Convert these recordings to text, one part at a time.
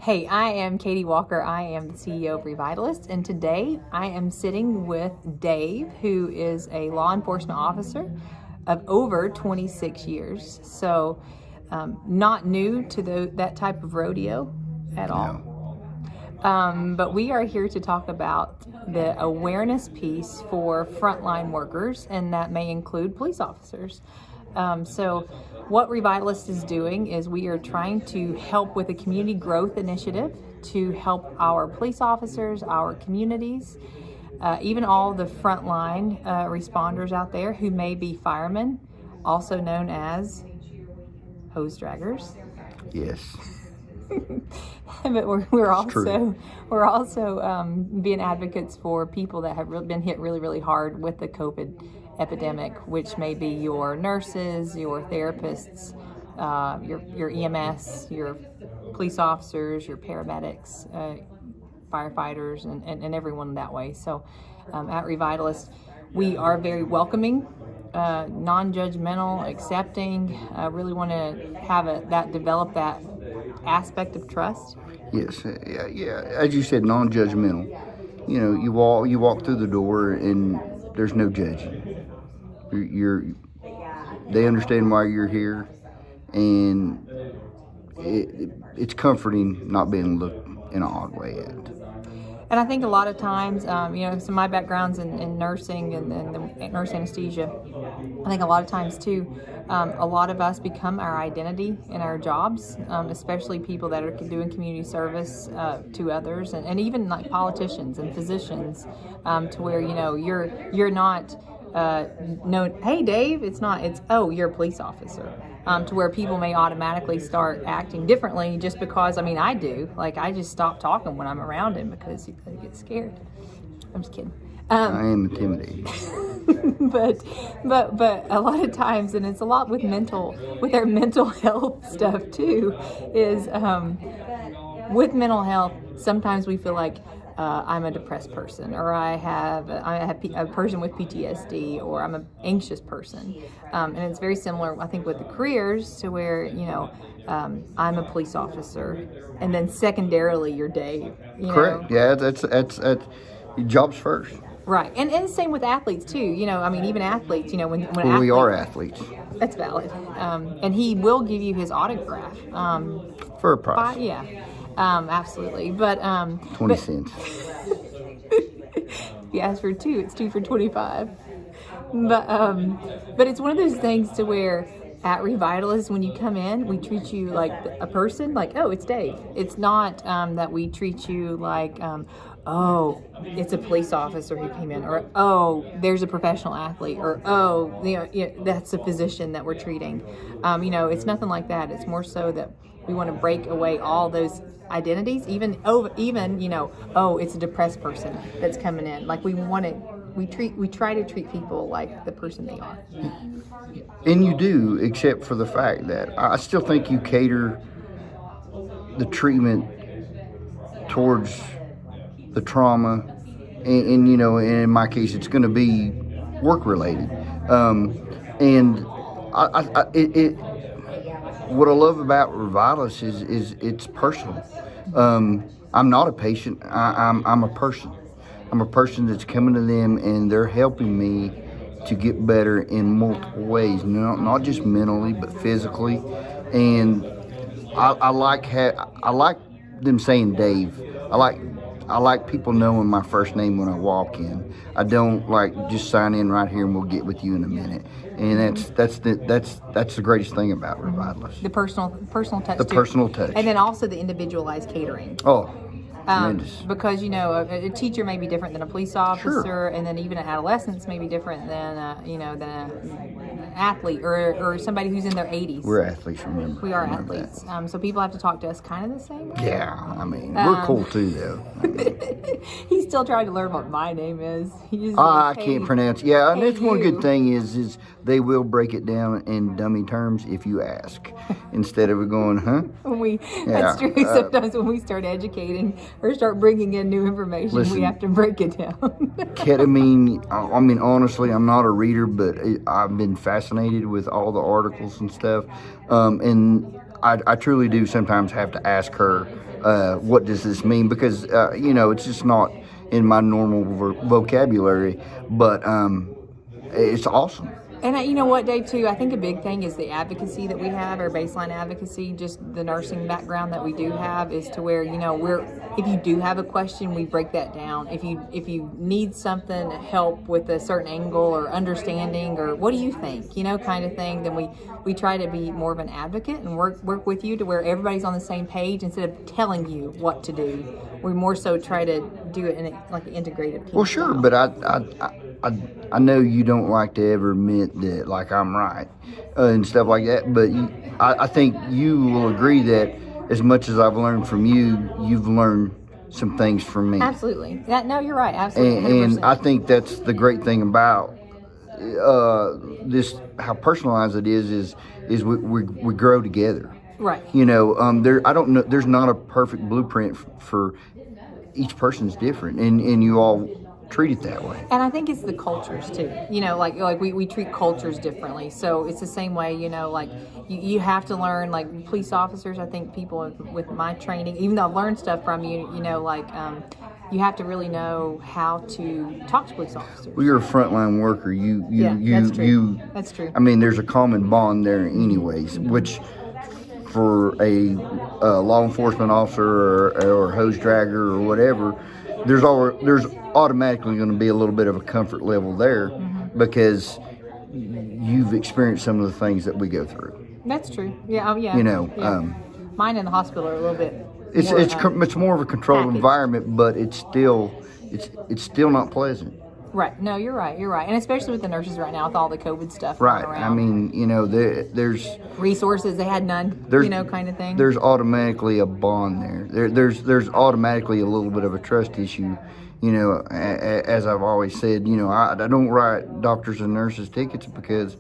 Hey, I am Katie Walker. I am the CEO of Revitalist, and today I am sitting with Dave, who is a law enforcement officer of over 26 years. So, not new to that type of rodeo at all. But we are here to talk about the awareness piece for frontline workers, and that may include police officers. So what Revitalist is doing is we are trying to help with a community growth initiative to help our police officers, our communities, even all the frontline responders out there who may be firemen, also known as hose draggers. Yes. But we're also being advocates for people that have been hit really, really hard with the COVID epidemic, which may be your nurses, your therapists, your EMS, your police officers, your paramedics, firefighters, and everyone that way. So at Revitalist, we are very welcoming, non-judgmental, accepting. Really want to have develop that aspect of trust. Yes. Yeah. As you said, non-judgmental. You know, you walk through the door and there's no judging. They understand why you're here, and it's comforting not being looked in an odd way at. And I think a lot of times, so my background's in nursing and nurse anesthesia. I think a lot of times too, a lot of us become our identity in our jobs, especially people that are doing community service to others, and even like politicians and physicians, to where you're not known. Hey, Dave, it's you're a police officer. To where people may automatically start acting differently just because, I do. Like, I just stop talking when I'm around him because he gets scared. I'm just kidding. I am intimidated. but a lot of times, and it's a lot with our mental health stuff too, is with mental health, sometimes we feel like I'm a depressed person, or I have a person with PTSD, or I'm an anxious person. And it's very similar, I think, with the careers to where, I'm a police officer, and then secondarily you're Dave. Correct. Yeah, that's jobs first. Right. And the same with athletes too. Even athletes, when we are athletes. That's valid. And he will give you his autograph. For a price. Yeah. Absolutely, but 20 cents. If you ask for two, it's 2 for $25. But it's one of those things to where at Revitalist, when you come in, we treat you like a person, like, oh, it's Dave. It's not that we treat you like, oh, it's a police officer who came in, or oh, there's a professional athlete, or oh, that's a physician that we're treating. It's nothing like that. It's more so that we want to break away all those identities, even it's a depressed person that's coming in. Like, we try to treat people like the person they are. And you do, except for the fact that I still think you cater the treatment towards the trauma, and in my case, it's going to be work related. And what I love about Revitalist is it's personal. I'm not a patient. I'm a person. I'm a person that's coming to them, and they're helping me to get better in multiple ways. Not just mentally, but physically. And I like them saying Dave. I like people knowing my first name when I walk in. I don't like just sign in right here and we'll get with you in a minute. And that's the greatest thing about Revitalist. The personal touch. The personal touch. And then also the individualized catering. Oh, tremendous. Because a teacher may be different than a police officer, sure. And then even an adolescent may be different than an athlete or somebody who's in their 80s. We're athletes, remember. We are athletes. So people have to talk to us kind of the same way. Yeah, we're cool too, though. He's still trying to learn what my name is. I can't pronounce. Yeah, and that's one good thing is they will break it down in dummy terms if you ask, instead of going, huh? That's true. Sometimes when we start educating or start bringing in new information, we have to break it down. Ketamine, honestly, I'm not a reader, but I've been fascinated with all the articles and stuff. And I truly do sometimes have to ask her, what does this mean? Because, it's just not in my normal vocabulary, but it's awesome. And you know what, Dave, too, I think a big thing is the advocacy that we have, our baseline advocacy, just the nursing background that we do have is to where, if you do have a question, we break that down. If you need something, help with a certain angle or understanding or what do you think, kind of thing, then we try to be more of an advocate and work with you to where everybody's on the same page instead of telling you what to do. We more so try to do it in like an integrated piece. Well, sure, but I know you don't like to ever admit that, like, I'm right and stuff like that, but I think you will agree that as much as I've learned from you, you've learned some things from me. Absolutely. No, you're right. Absolutely. And I think that's the great thing about this, how personalized it is we grow together. Right. I don't know. There's not a perfect blueprint for each person's different, and you all treat it that way. And I think it's the cultures too. Like we treat cultures differently. So it's the same way. Like you have to learn. Like police officers, I think people with my training, even though I've learned stuff from you, you have to really know how to talk to police officers. Well, you're a frontline worker. That's true. That's true. I mean, there's a common bond there, anyways, which for a law enforcement officer or hose dragger or whatever, there's automatically going to be a little bit of a comfort level there because you've experienced some of the things that we go through. That's true. Yeah. Yeah. Mine in the hospital are a little bit. It's more of a controlled packaged environment, but it's still not pleasant. Right. No, you're right. And especially with the nurses right now with all the COVID stuff right going around. I mean, there's resources they had none, kind of thing. There's automatically a bond there. There's automatically a little bit of a trust issue. As I've always said, I don't write doctors and nurses tickets because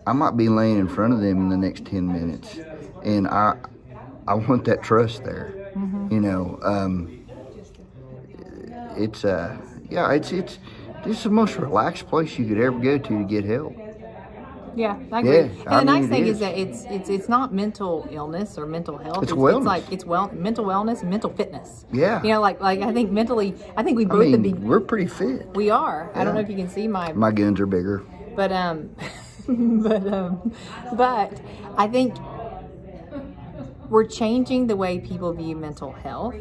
I might be laying in front of them in the next 10 minutes, and I want that trust there. It's the most relaxed place you could ever go to get help. Yeah, I agree. And the nice thing is that it's not mental illness or mental health. It's wellness. It's mental wellness and mental fitness. Yeah. Like I think mentally, we both we're pretty fit. We are. Yeah. I don't know if you can see my guns are bigger. But but I think we're changing the way people view mental health,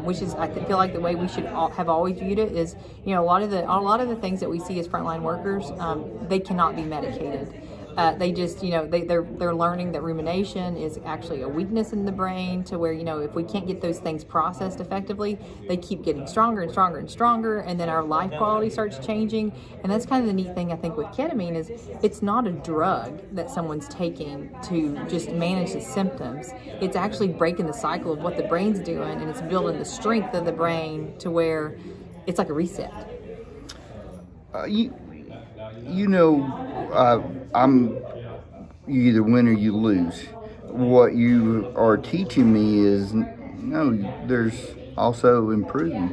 which is I feel like the way we should have always viewed it is, a lot of the things that we see as frontline workers, they cannot be medicated. They just, they're learning that rumination is actually a weakness in the brain to where, if we can't get those things processed effectively, they keep getting stronger and stronger and stronger. And then our life quality starts changing. And that's kind of the neat thing, I think, with ketamine is it's not a drug that someone's taking to just manage the symptoms. It's actually breaking the cycle of what the brain's doing, and it's building the strength of the brain to where it's like a reset. You either win or you lose. What you are teaching me is, no, there's also improving.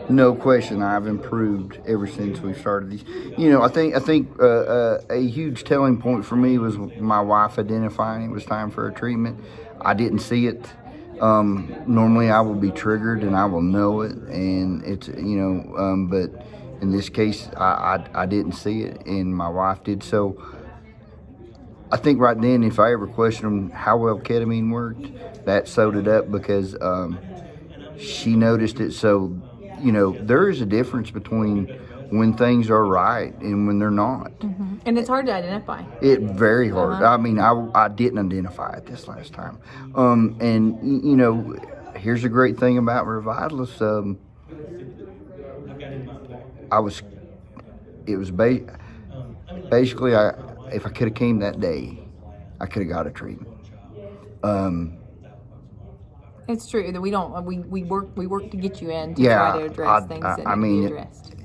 No question, I've improved ever since we started these. I think a huge telling point for me was my wife identifying it was time for a treatment. I didn't see it. Normally I will be triggered and I will know it, and it's but in this case I didn't see it, and my wife did. So I think right then, if I ever questioned how well ketamine worked, that sewed it up because she noticed it. So there is a difference between when things are right and when they're not. Mm-hmm. And it's hard to identify. It very hard. Uh-huh. I mean, I didn't identify it this last time. And here's a great thing about Revitalists. Basically, if I could have came that day, I could have got a treatment. It's true that we work to get you in to try to address things that need to be addressed.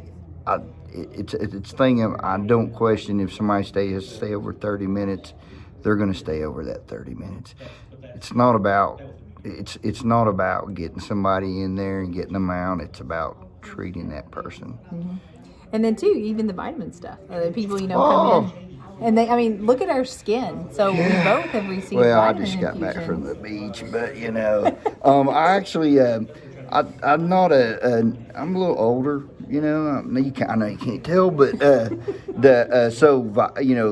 It's a thing of, I don't question if somebody has to stay over 30 minutes, they're going to stay over that 30 minutes. It's not about getting somebody in there and getting them out. It's about treating that person. Mm-hmm. And then too, even the vitamin stuff. People come in. And I mean, look at our skin. So we both have received Well, I vitamin just got back infusions. from the beach, but I actually, I'm not I'm a little older, I know you can't tell, but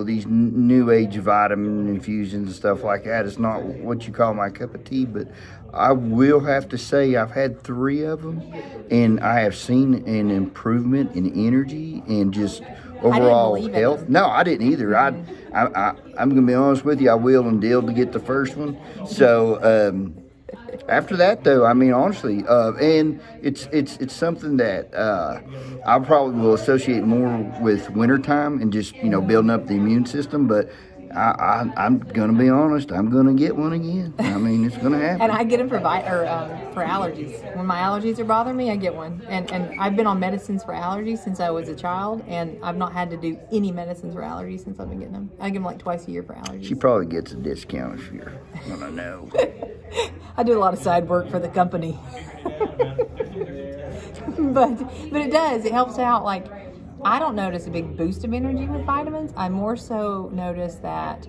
these new age vitamin infusions and stuff like that is not what you call my cup of tea. But I will have to say I've had 3 of them, and I have seen an improvement in energy and just overall believe it. health. No, I didn't either. I'm gonna be honest with you. I will and deal to get the first one. So after that, though, I mean honestly, and it's something that I probably will associate more with wintertime and just building up the immune system. But I'm gonna be honest. I'm gonna get one again. I mean, it's gonna happen. And I get them for allergies. When my allergies are bothering me, I get one. And I've been on medicines for allergies since I was a child, and I've not had to do any medicines for allergies since I've been getting them. I get them like twice a year for allergies. She probably gets a discount if you're gonna know. I do a lot of side work for the company. but it does. It helps out. Like, I don't notice a big boost of energy with vitamins. I more so notice that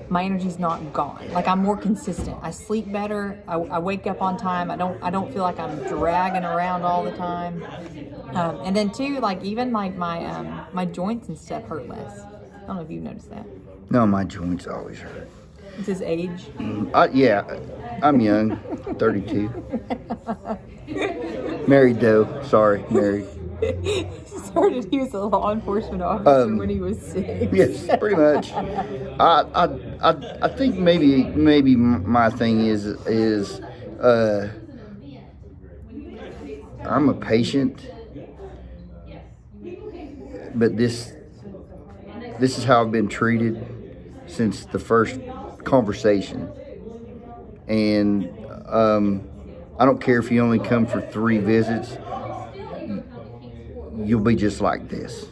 my energy's not gone. Like, I'm more consistent. I sleep better. I wake up on time. I don't feel like I'm dragging around all the time. And then too, like even like my joints and stuff hurt less. I don't know if you've noticed that. No, my joints always hurt. It's his age. Yeah, I'm young, 32. Married though. Sorry, married. He was a law enforcement officer when he was 6. Yes, pretty much. I think maybe my thing is I'm a patient, but this is how I've been treated since the first conversation, and I don't care if you only come for 3 visits. You'll be just like this.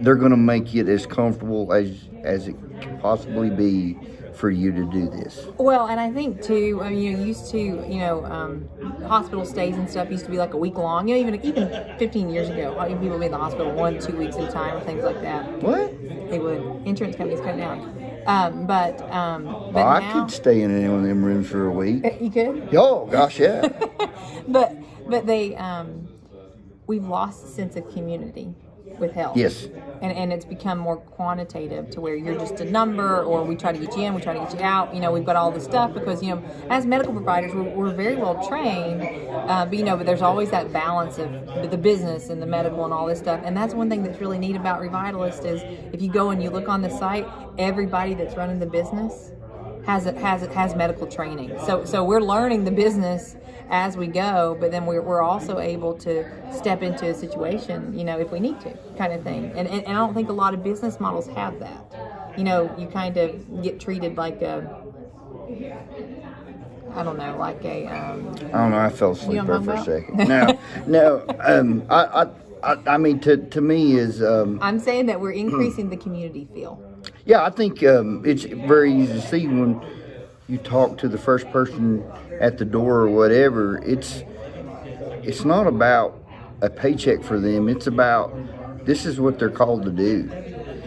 They're going to make it as comfortable as it can possibly be for you to do this. Well, and I think too, used to, hospital stays and stuff used to be like a week long. Even 15 years ago, people would be in the hospital 1-2 weeks at a time or things like that. What? They would. Insurance companies cut it down. But I now, could stay in any one of them rooms for a week. You could. Oh gosh, yeah. But they we've lost a sense of community with health. Yes. And it's become more quantitative to where you're just a number, or we try to get you in, we try to get you out. We've got all this stuff because, as medical providers, we're very well trained, but there's always that balance of the business and the medical and all this stuff. And that's one thing that's really neat about Revitalist is if you go and you look on the site, everybody that's running the business has medical training. So we're learning the business as we go, but then we're also able to step into a situation, if we need to, kind of thing. And I don't think a lot of business models have that. You kind of get treated like I don't know. I fell asleep You know there what for I'm a second. No. I mean, to me is. I'm saying that we're increasing the community feel. Yeah, I think it's very easy to see when you talk to the first person at the door or whatever. It's not about a paycheck for them. It's about this is what they're called to do.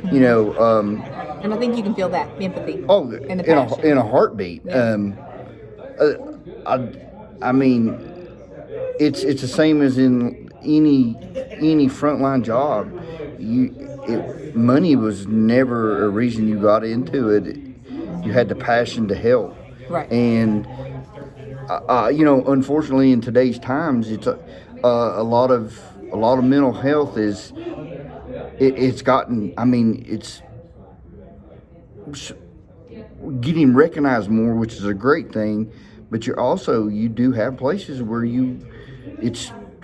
And I think you can feel that empathy. Oh, and the passion. in a heartbeat. Yeah. I mean, it's the same as in any frontline job. Money was never a reason you got into it. You had the passion to help. Right. And unfortunately, in today's times, it's a lot of mental health is. It's gotten. I mean, it's getting recognized more, which is a great thing. But you do have places where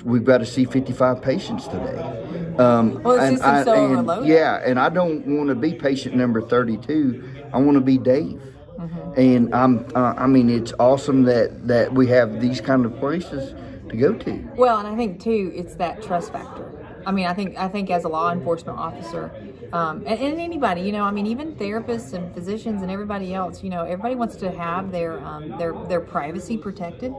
we've got to see 55 patients today. The system's so overloaded. Yeah, and I don't want to be patient number 32. I want to be Dave. Mm-hmm. And it's awesome that we have these kind of places to go to. Well, and I think too, it's that trust factor. I think as a law enforcement officer, and anybody, I mean, even therapists and physicians and everybody else, everybody wants to have their privacy protected.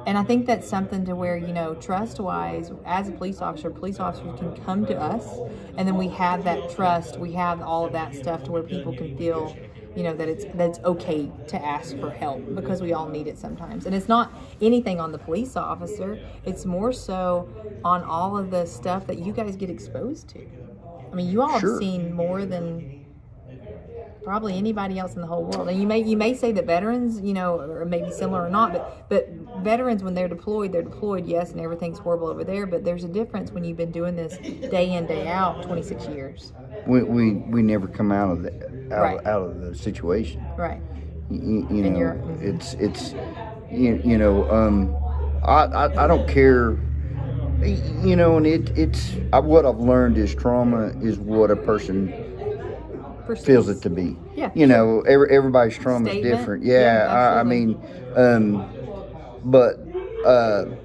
And I think that's something to where, trust wise, as a police officers can come to us, and then we have that trust, we have all of that stuff to where people can feel, that it's okay to ask for help, because we all need it sometimes. And it's not anything on the police officer, it's more so on all of the stuff that you guys get exposed to. I mean, you all have seen more than probably anybody else in the whole world. And you may say that veterans, are maybe similar or not, but veterans, when they're deployed, yes, and everything's horrible over there, but there's a difference when you've been doing this day in, day out, 26 years. We never come out of Right. out of the situation. Right. It's I don't care. And it's what I've learned is trauma is what a person feels it to be. Yeah. Everybody's trauma is different. Yeah, I mean, but the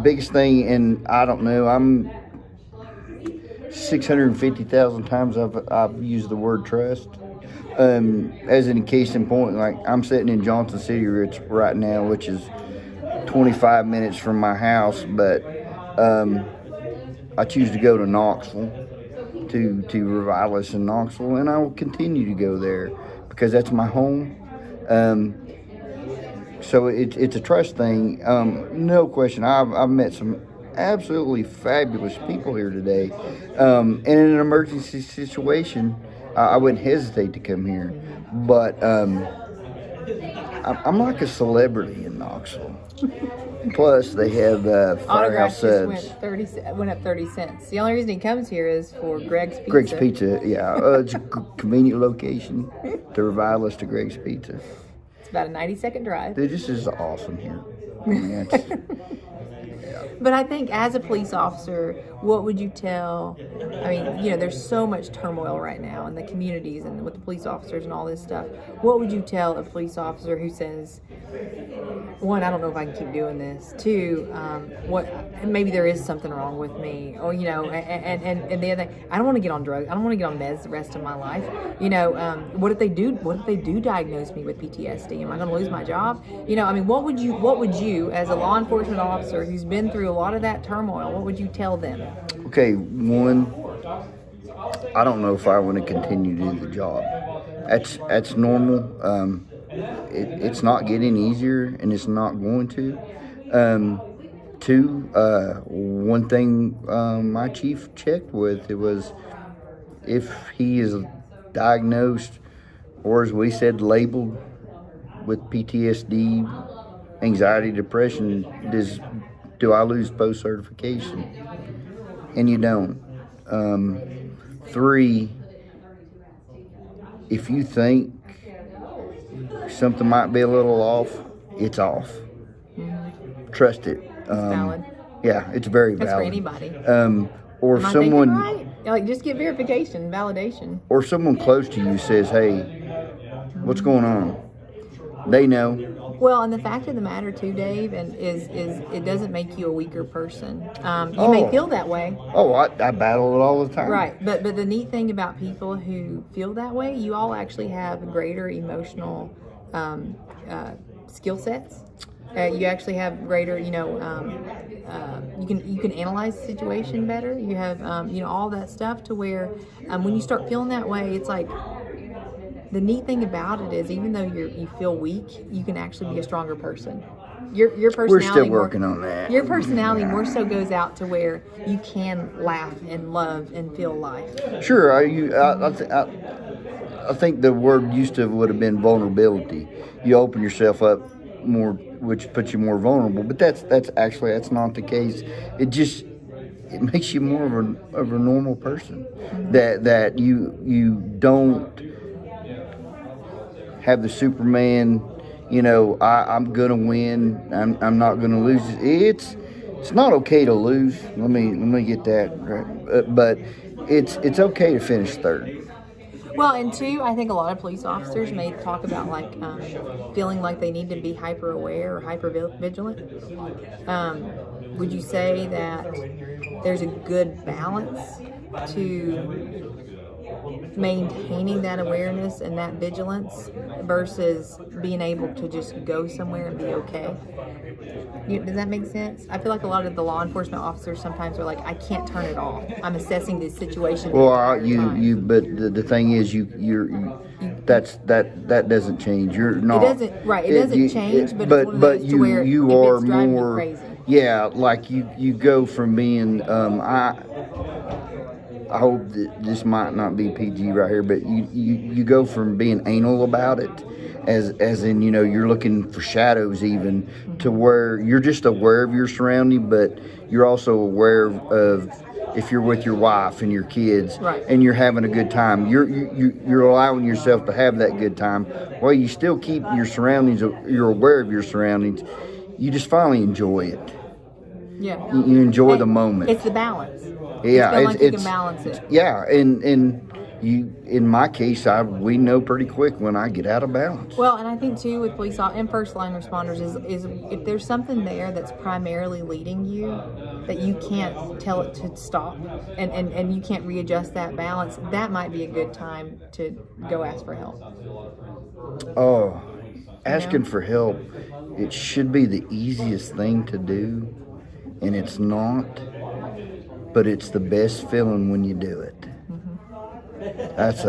biggest thing, and I don't know, I'm 650,000 times I've used the word trust. As in a case in point, like I'm sitting in Johnson City right now, which is 25 minutes from my house, but I choose to go to Knoxville, to Revitalists in Knoxville, and I will continue to go there because that's my home. So it's a trust thing. No question. I've met some absolutely fabulous people here today. And in an emergency situation, I wouldn't hesitate to come here. But I'm like a celebrity in Knoxville. Plus, they have Firehouse Subs. Went up 30 cents. The only reason he comes here is for Greg's Pizza. Greg's Pizza, yeah. It's a convenient location to Revitalist to Greg's Pizza. It's about a 90-second drive. This is awesome here. I mean, But I think as a police officer, what would you tell, I mean, there's so much turmoil right now in the communities and with the police officers and all this stuff. What would you tell a police officer who says, one, I don't know if I can keep doing this. Two, maybe there is something wrong with me. Or, and the other thing, I don't want to get on drugs. I don't want to get on meds the rest of my life. What if they do diagnose me with PTSD? Am I going to lose my job? I mean, what would you, as a law enforcement officer who's been through a lot of that turmoil, what would you tell them? Okay, one, I don't know if I want to continue to do the job. That's normal. It's not getting easier, and it's not going to. Two, one thing my chief checked with, it was if he is diagnosed, or as we said, labeled with PTSD, anxiety, depression, do I lose post-certification? And you don't. Three, if you think something might be a little off, it's off. Mm-hmm. Trust it. It's valid. Yeah, it's very valid. That's for anybody. Or Am I someone, thinking right? Like, just get verification, validation. Or someone close to you says, "Hey, what's going on?" They know. Well, and the fact of the matter too, Dave, and is it doesn't make you a weaker person. You may feel that way. Oh, I battle it all the time. Right, but the neat thing about people who feel that way, you all actually have greater emotional skill sets. You actually have greater, you can analyze the situation better. You have, all that stuff to where when you start feeling that way, it's like. The neat thing about it is, even though you feel weak, you can actually be a stronger person. Your personality. We're still working on that. Your personality more so goes out to where you can laugh and love and feel life. Sure, I think the word would have been vulnerability. You open yourself up more, which puts you more vulnerable. But that's not the case. It makes you more of a normal person. Mm-hmm. That you don't have the Superman, I'm gonna win. I'm not gonna lose. It's not okay to lose. Let me get that right. But it's okay to finish third. Well, and two, I think a lot of police officers may talk about feeling like they need to be hyper aware or hyper vigilant. Would you say that there's a good balance to maintaining that awareness and that vigilance versus being able to just go somewhere and be okay. Does that make sense? I feel like a lot of the law enforcement officers sometimes are like, I can't turn it off. I'm assessing this situation. Well, but the thing is, that doesn't change. You're not. It doesn't, right? It doesn't change, but it's one of but those to where you if are it's driving me more. crazy. Yeah, like you go from being I hope that this might not be PG right here, but you go from being anal about it, as in, you're looking for shadows even, to where you're just aware of your surrounding, but you're also aware of if you're with your wife and your kids, right, and you're having a good time, you're allowing yourself to have that good time. Well, you still keep your surroundings, you're aware of your surroundings. You just finally enjoy it. Yeah, you enjoy the moment. It's the balance. Yeah, you can balance it. Yeah, and you, in my case, we know pretty quick when I get out of balance. Well, and I think too with police and first line responders is if there's something there that's primarily leading you that you can't tell it to stop and you can't readjust that balance, that might be a good time to go ask for help. Oh, asking for help, it should be the easiest thing to do, and it's not. But it's the best feeling when you do it. It's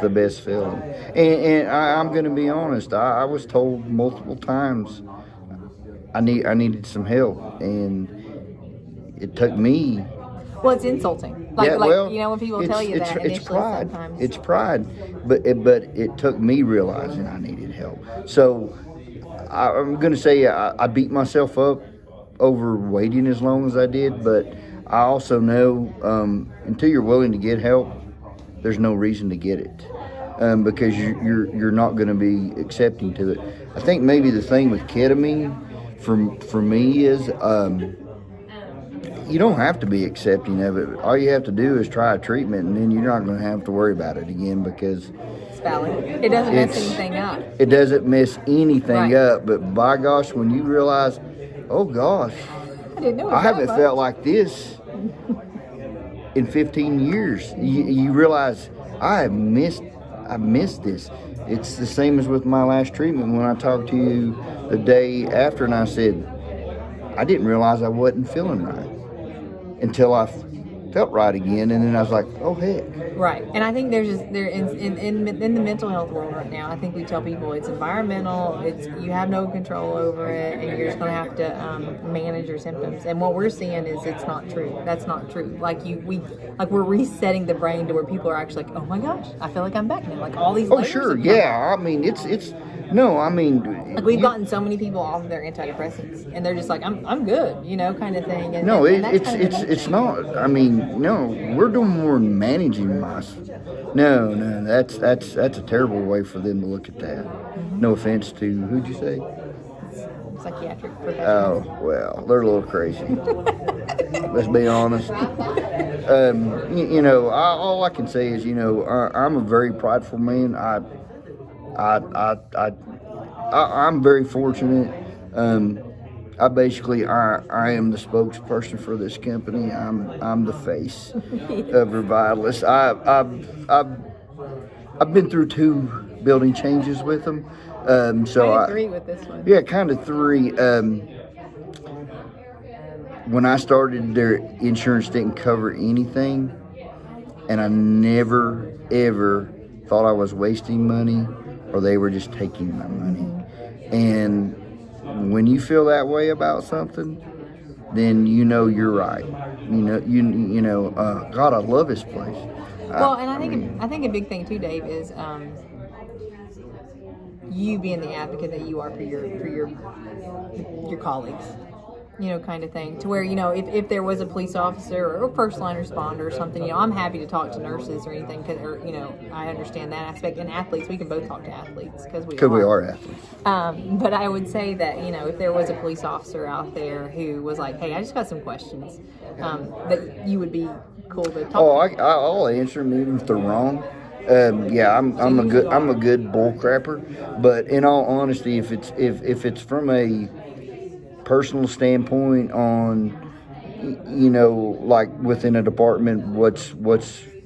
the best feeling. And I'm going to be honest. I was told multiple times I needed some help, and it took me. Well, it's insulting. When people tell you that initially, it's pride. Sometimes It's pride. But it took me realizing I needed help. So I'm going to say I beat myself up over waiting as long as I did, but I also know until you're willing to get help, there's no reason to get it, because you're not going to be accepting to it. I think maybe the thing with ketamine for me is you don't have to be accepting of it. All you have to do is try a treatment, and then you're not going to have to worry about it again, because it's valid. It doesn't mess anything up. It doesn't mess anything up, but by gosh, when you realize, oh gosh, I haven't felt like this in 15 years. You realize I missed this. It's the same as with my last treatment when I talked to you the day after, and I said I didn't realize I wasn't feeling right until I felt right again, and then I was like, oh heck. Right, and I think there's just in the mental health world right now, I think we tell people it's environmental, you have no control over it, and you're just going to have to manage your symptoms. And what we're seeing is it's not true. That's not true. We're resetting the brain to where people are actually like, oh my gosh, I feel like I'm back now. Like all these. Oh sure, yeah. I mean, it's. No, I mean, like we've gotten so many people off of their antidepressants, and they're just like, I'm good, kind of thing. And, no, it's not. I mean, no, we're doing more than managing mice. No, that's a terrible way for them to look at that. Mm-hmm. No offense to who'd you say? Psychiatric professionals. Oh well, they're a little crazy. Let's be honest. All I can say is, I'm a very prideful man. I'm very fortunate. I am the spokesperson for this company. I'm the face of Revitalis. I've been through 2 building changes with them. So I agree with this one. Yeah, kind of 3. When I started, their insurance didn't cover anything, and I never ever thought I was wasting money, or they were just taking my money. And when you feel that way about something, then you're right. God, I love this place. Well, and I think a big thing too, Dave, is you being the advocate that you are for your colleagues. Kind of thing, to where, if there was a police officer or a first line responder or something, I'm happy to talk to nurses or anything, I understand that aspect. And athletes, we can both talk to athletes because we are athletes. But I would say that, if there was a police officer out there who was like, hey, I just got some questions, that you would be cool to talk to. I'll answer them even if they're wrong. I'm a good bull crapper, but in all honesty, if it's from a personal standpoint on, like within a department, what's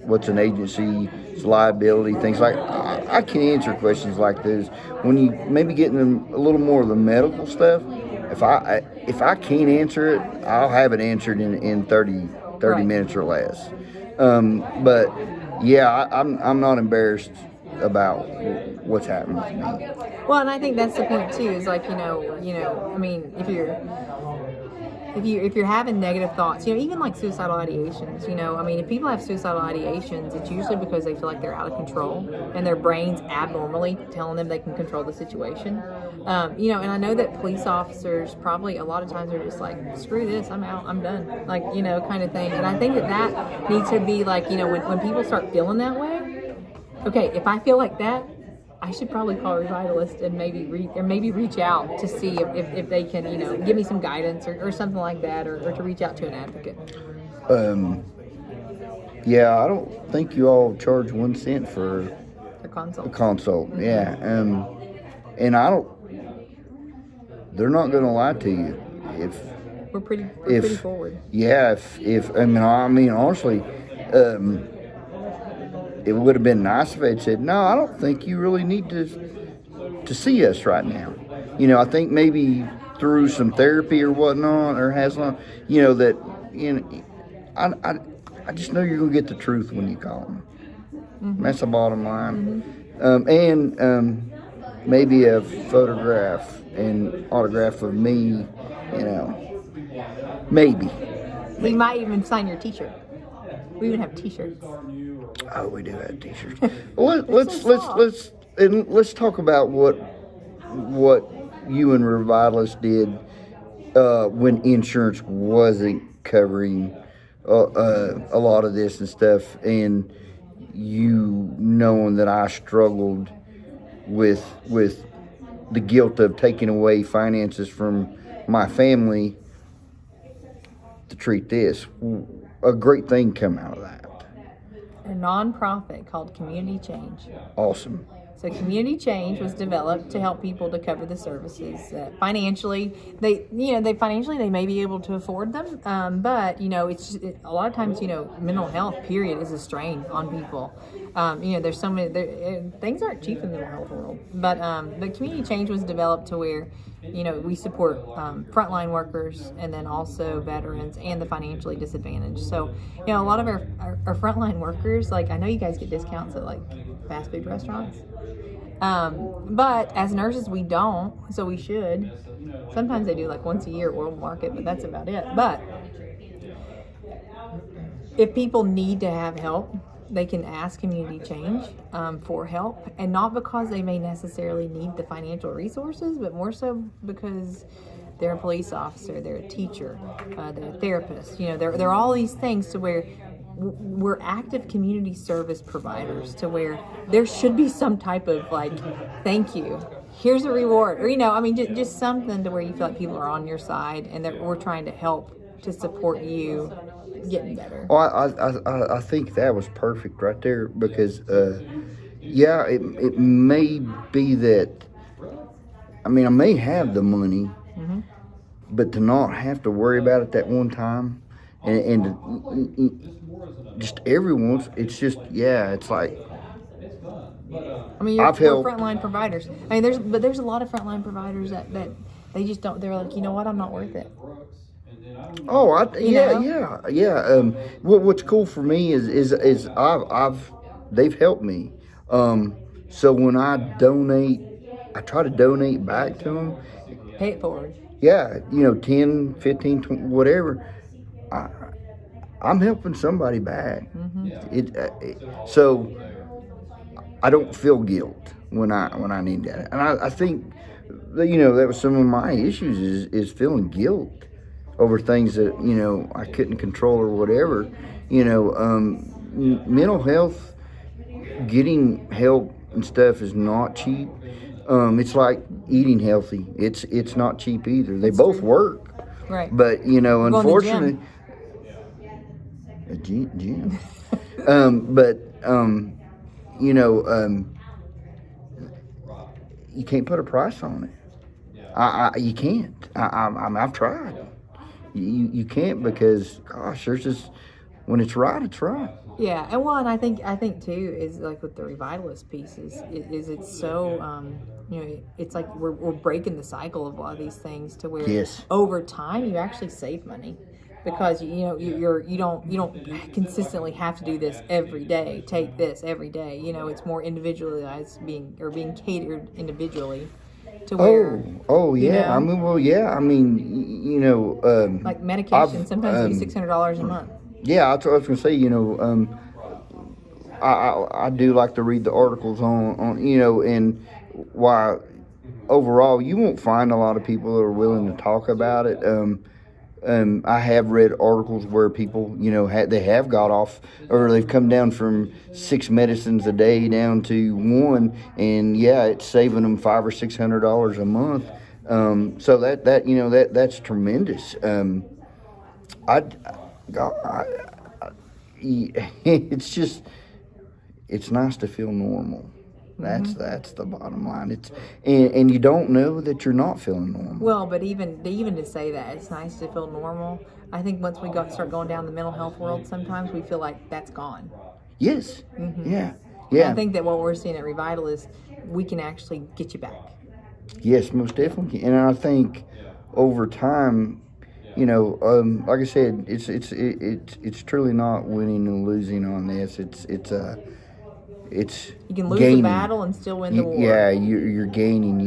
what's an agency's liability, things like. I can answer questions like this. When you maybe getting a little more of the medical stuff, if I can't answer it, I'll have it answered in 30 Right. minutes or less. But yeah, I'm not embarrassed about what's happening with me. Well, and I think that's the point too. Is like I mean, if you're having negative thoughts, even like suicidal ideations, I mean, if people have suicidal ideations, it's usually because they feel like they're out of control and their brain's abnormally telling them they can control the situation. And I know that police officers probably a lot of times are just like, screw this, I'm out, I'm done, like, kind of thing. And I think that needs to be like, when people start feeling that way, okay, if I feel like that, I should probably call Revitalist and maybe reach out to see if they can, give me some guidance or something like that, or to reach out to an advocate. Yeah, I don't think you all charge 1 cent for A consult. a consult. Yeah, and I don't. They're not going to lie to you if. We're pretty forward. Yeah, if I mean honestly, it would have been nice if they'd said, no, I don't think you really need to see us right now. I think maybe through some therapy or whatnot, or that, I just know you're going to get the truth when you call them. Mm-hmm. That's the bottom line. Mm-hmm. And maybe a photograph and autograph of me, maybe. We might even sign your t-shirt. We even have t-shirts. Oh, we do have t-shirts. Well, let's talk about what you and Revitalist did when insurance wasn't covering a lot of this and stuff, and you knowing that I struggled with the guilt of taking away finances from my family to treat this. A great thing come out of that. A nonprofit called Community Change. Awesome. So Community Change was developed to help people to cover the services financially. They may be able to afford them, but it's just, a lot of times mental health period is a strain on people. There's so many things aren't cheap in the mental health world, but Community Change was developed to where we support frontline workers and then also veterans and the financially disadvantaged. So a lot of our frontline workers, like I know you guys get discounts at like fast food restaurants. But as nurses, we don't, so we should. Sometimes they do like once a year at World Market, but that's about it. But if people need to have help, they can ask Community Change for help, and not because they may necessarily need the financial resources, but more so because they're a police officer, they're a teacher, they're a therapist. They're all these things to where we're active community service providers, to where there should be some type of like, thank you, here's a reward, or just something to where you feel like people are on your side and that we're trying to help to support you getting better. Well, I think that was perfect right there, because it may be that I may have the money, mm-hmm. but to not have to worry about it that one time, and just everyone's, it's just, it's like, we're frontline providers. There's a lot of frontline providers that they just don't, they're like, I'm not worth it. Oh, yeah. What's cool for me is they've helped me. So when I donate, I try to donate back to them. Pay it forward. Yeah, 10, 15, 20, whatever. I'm helping somebody back. Mm-hmm. So I don't feel guilt when I need that, and I think that was some of my issues is feeling guilt over things that I couldn't control or whatever. Mental health, getting help and stuff is not cheap. It's like eating healthy. It's not cheap either. They both work. Right. But unfortunately, a gym. You can't put a price on it. You can't. I've tried. You can't, because gosh, there's just when it's right, it's right. Yeah, and well, and I think too is like with the revitalist pieces is it's so it's like we're breaking the cycle of a lot of these things to where Yes. over time you actually save money because you don't consistently have to do this every day. Take this every day. It's more individualized being catered individually to where Yeah. I mean, well, yeah. I mean, like medication sometimes it's $600 a month. Yeah, I was gonna say, I do like to read the articles on and why overall you won't find a lot of people that are willing to talk about it. I have read articles where people, they have got off or they've come down from 6 medicines a day down to 1, and yeah, it's saving them $500 or $600 a month. So that's tremendous. It's nice to feel normal. That's the bottom line. It's and you don't know that you're not feeling normal. Well, but even to say that it's nice to feel normal, I think once we start going down the mental health world, sometimes we feel like that's gone. Yes. Yeah. And I think that what we're seeing at Revital is we can actually get you back. Yes, most definitely. And I think over time, like I said, it's truly not winning and losing on this. It's you can lose gaining. the battle and still win the war. Yeah, you're gaining.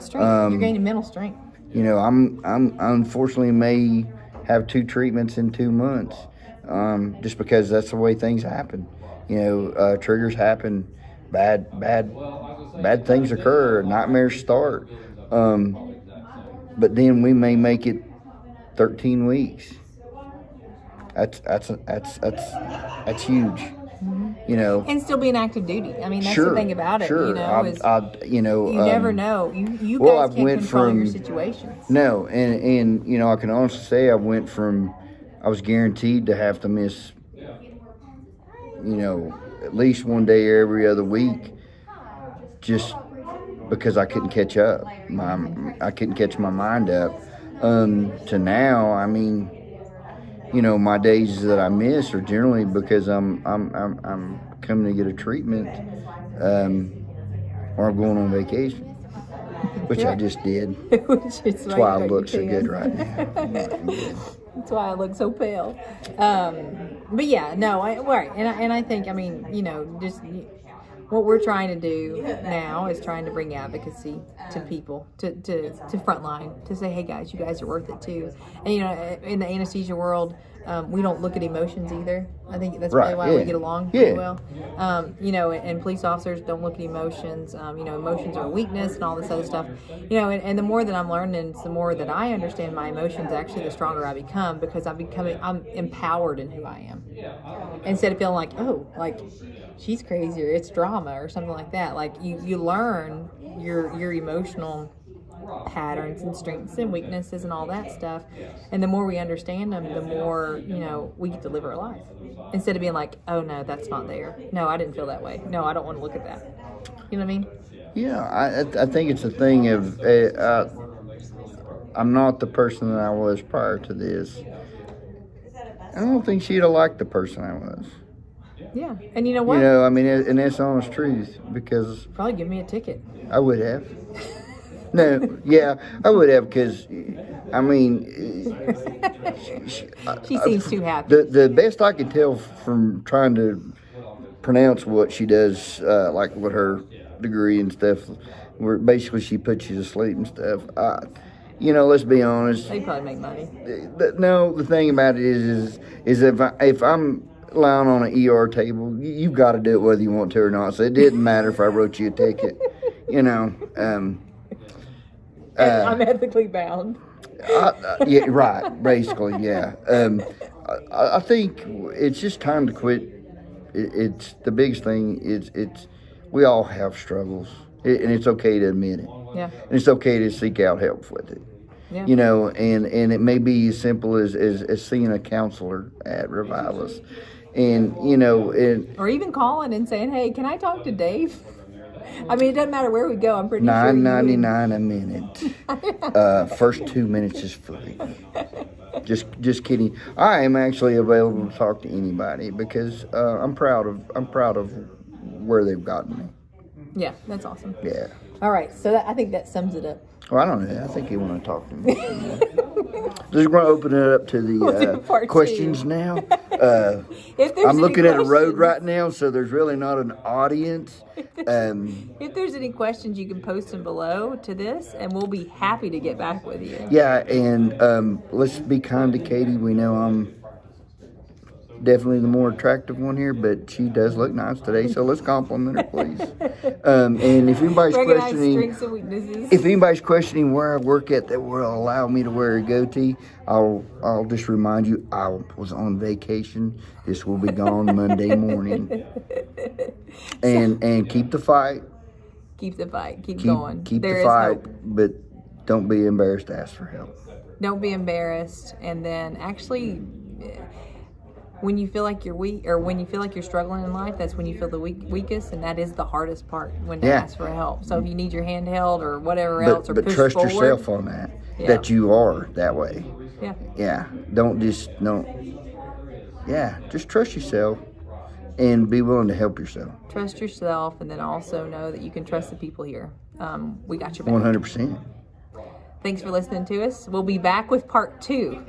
Strength. You're gaining mental strength. I'm unfortunately may have 2 treatments in 2 months, just because that's the way things happen. Triggers happen, bad things occur, nightmares start. But then we may make it 13 weeks. That's huge. And still be in active duty. I mean, that's sure, the thing about it. Sure. You never know. You guys can't control your situations. No, and I can honestly say I was guaranteed to have to miss, at least one day every other week, just because I couldn't catch up. I couldn't catch my mind up. To now, I mean, my days that I miss are generally because I'm coming to get a treatment, or I'm going on vacation, which I just did. That's why I look so good right now. That's why I look so pale. But yeah, no, right, and I think just. What we're trying to do now is trying to bring advocacy to people, to frontline, to say, hey guys, you guys are worth it too. And in the anesthesia world, we don't look at emotions either. I think that's probably why we get along pretty well. And police officers don't look at emotions. Emotions are weakness and all this other stuff. And the more that I'm learning, the more that I understand my emotions, actually the stronger I become, because I'm empowered in who I am. Instead of feeling like, oh, like she's crazy or it's drama or something like that. Like you learn your emotional patterns and strengths and weaknesses and all that stuff, and the more we understand them, the more we get to live our life, instead of being like, oh no, that's not there, no, I didn't feel that way, no, I don't want to look at that. You know what I mean? Yeah, I think it's a thing of I'm not the person that I was prior to this. I don't think she'd have liked the person I was. Yeah, and you know what? And that's honest truth, because probably give me a ticket. I would have. No, yeah, I would have, because, she seems too happy. The best I can tell from trying to pronounce what she does, like with her degree and stuff, where basically she puts you to sleep and stuff. Let's be honest. They probably make money. No, the thing about it is if I'm lying on an ER table, you've got to do it whether you want to or not. So it didn't matter if I wrote you a ticket. I'm ethically bound. Yeah, right. Basically, yeah. I think it's just time to quit. It's the biggest thing. It's we all have struggles, and it's okay to admit it. Yeah. And it's okay to seek out help with it. Yeah. And it may be as simple as seeing a counselor at Revitalist. And, or even calling and saying, hey, can I talk to Dave? I mean, it doesn't matter where we go. I'm pretty sure. $9.99 a minute. First 2 minutes is free. Just kidding. I am actually available to talk to anybody because I'm proud of where they've gotten me. Yeah, that's awesome. Yeah. All right, so I think that sums it up. Well, I don't know. I think you want to talk to me. Just going to open it up to the part questions two. now. If there's I'm looking any at a road questions- right now, so there's really not an audience. If there's any questions, you can post them below to this, and we'll be happy to get back with you. Yeah, and let's be kind to Katie. We know I'm definitely the more attractive one here, but she does look nice today, so let's compliment her, please. And if anybody's Recognize questioning, strengths and weaknesses. if anybody's questioning where I work at that will allow me to wear a goatee, I'll just remind you I was on vacation. This will be gone Monday morning. And keep the fight. Keep the fight. Keep going. Keep There the is fight, hope. but don't be embarrassed to ask for help. Don't be embarrassed, and then actually, when you feel like you're weak, or when you feel like you're struggling in life, that's when you feel the weakest, and that is the hardest part, when to ask for help. So if you need your hand held or whatever else, or But push trust forward, yourself on that you are that way. Yeah. Yeah, just trust yourself and be willing to help yourself. Trust yourself, and then also know that you can trust the people here. We got your back. 100%. Thanks for listening to us. We'll be back with part 2.